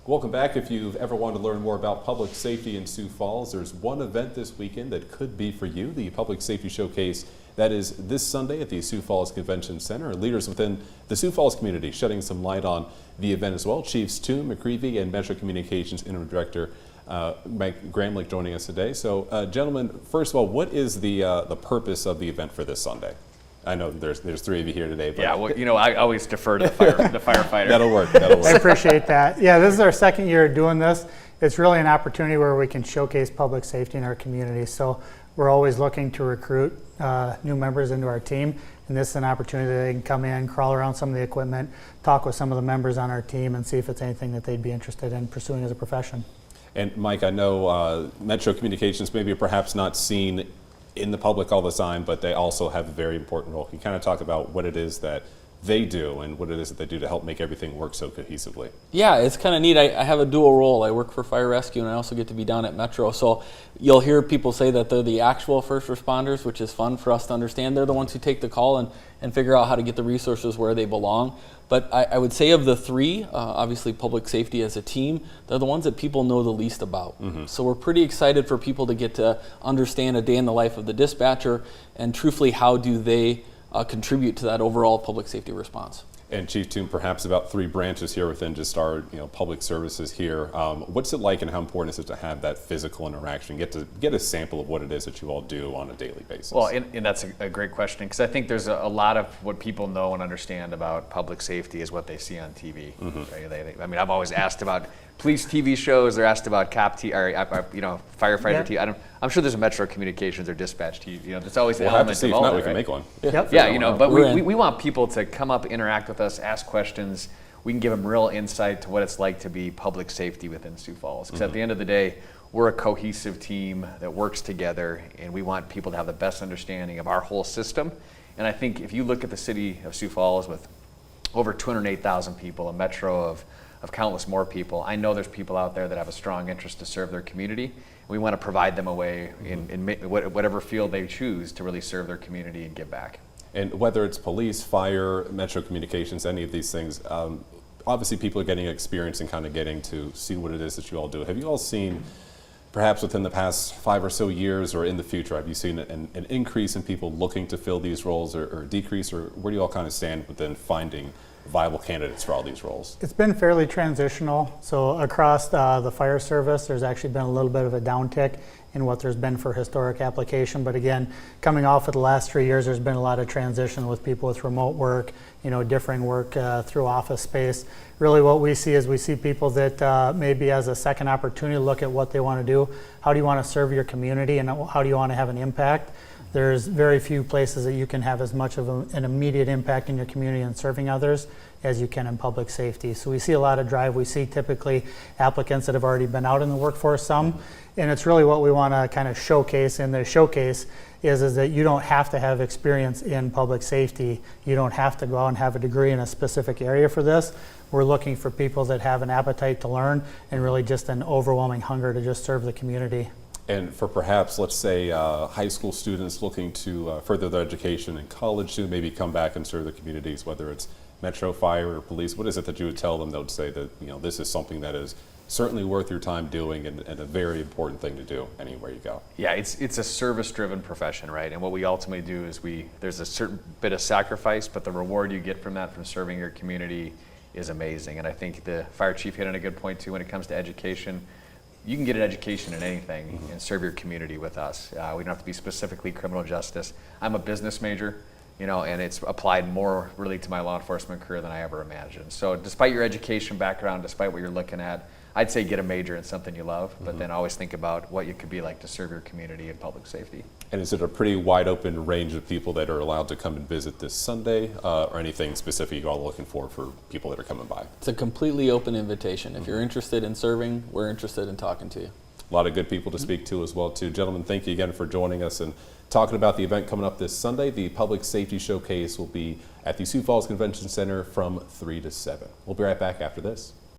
Welcome back. If you've ever wanted to learn more about public safety in Sioux Falls, there's one event this weekend that could be for you, the Public Safety Showcase. That is this Sunday at the Sioux Falls Convention Center. Leaders within the Sioux Falls community shedding some light on the event as well. Chiefs Sioux, McCreevy, and Metro Communications Interim Director Mike Gramlich joining us today. So, gentlemen, first of all, what is the purpose of the event for this Sunday? I know there's three of you here today. But yeah, well, you know, I always defer to the firefighter. That'll work. I appreciate that. Yeah, this is our second year doing this. It's really an opportunity where we can showcase public safety in our community. So we're always looking to recruit new members into our team, and this is an opportunity that they can come in, crawl around some of the equipment, talk with some of the members on our team, and see if it's anything that they'd be interested in pursuing as a profession. And Mike, I know Metro Communications maybe perhaps not seen in the public all the time, but they also have a very important role. Can you kind of talk about what it is that they do and what it is that they do to help make everything work so cohesively? Yeah, it's kind of neat. I have a dual role. I work for fire rescue and I also get to be down at Metro. So you'll hear people say that they're the actual first responders, which is fun for us to understand. They're the ones who take the call and figure out how to get the resources where they belong. But I would say of the three, obviously public safety as a team, they're the ones that people know the least about. Mm-hmm. So we're pretty excited for people to get to understand a day in the life of the dispatcher and truthfully how do they contribute to that overall public safety response. And Chief Toom, perhaps about three branches here within just our public services here. What's it like and how important is it to have that physical interaction, get a sample of what it is that you all do on a daily basis? Well, and that's a great question, because I think there's a lot of what people know and understand about public safety is what they see on TV. Mm-hmm. Right? I mean, I've always asked about police TV shows. They're asked about firefighter TV. I'm sure there's a Metro Communications or dispatch TV. There's always an element of all that. We'll have to see. If not, we can make one. Yeah, but we want people to come up, interact with us, ask questions. We can give them real insight to what it's like to be public safety within Sioux Falls. Because at the end of the day, we're a cohesive team that works together, and we want people to have the best understanding of our whole system. And I think if you look at the city of Sioux Falls with over 208,000 people, a metro of countless more people, I know there's people out there that have a strong interest to serve their community. We want to provide them a way in whatever field they choose to really serve their community and give back. And whether it's police, fire, Metro Communications, any of these things, obviously people are getting experience and kind of getting to see what it is that you all do. Have you all seen, perhaps within the past 5 or so years or in the future, have you seen an increase in people looking to fill these roles or decrease, or where do you all kind of stand within finding viable candidates for all these roles? It's been fairly transitional. So across the fire service, there's actually been a little bit of a downtick in what there's been for historic application. But again, coming off of the last 3 years, there's been a lot of transition with people with remote work, differing work through office space. Really what we see is we see people that maybe as a second opportunity look at what they want to do. How do you want to serve your community and how do you want to have an impact? There's very few places that you can have as much of an immediate impact in your community and serving others as you can in public safety. So we see a lot of drive. We see typically applicants that have already been out in the workforce some, and it's really what we want to kind of showcase. And the showcase is that you don't have to have experience in public safety. You don't have to go out and have a degree in a specific area for this. We're looking for people that have an appetite to learn and really just an overwhelming hunger to just serve the community. And for perhaps, let's say, high school students looking to further their education in college to maybe come back and serve the communities, whether it's Metro Fire or police, what is it that you would tell them that would say that this is something that is certainly worth your time doing and a very important thing to do anywhere you go? Yeah, it's a service-driven profession, right? And what we ultimately do is there's a certain bit of sacrifice, but the reward you get from that, from serving your community, is amazing. And I think the fire chief hit on a good point too when it comes to education. You can get an education in anything and serve your community with us. We don't have to be specifically criminal justice. I'm a business major, and it's applied more really to my law enforcement career than I ever imagined. So despite your education background, despite what you're looking at, I'd say get a major in something you love, but then always think about what you could be like to serve your community in public safety. And is it a pretty wide open range of people that are allowed to come and visit this Sunday, or anything specific you all looking for people that are coming by? It's a completely open invitation. If you're interested in serving, we're interested in talking to you. A lot of good people to speak to as well too. Gentlemen, thank you again for joining us and talking about the event coming up this Sunday. The Public Safety Showcase will be at the Sioux Falls Convention Center from 3 to 7. We'll be right back after this.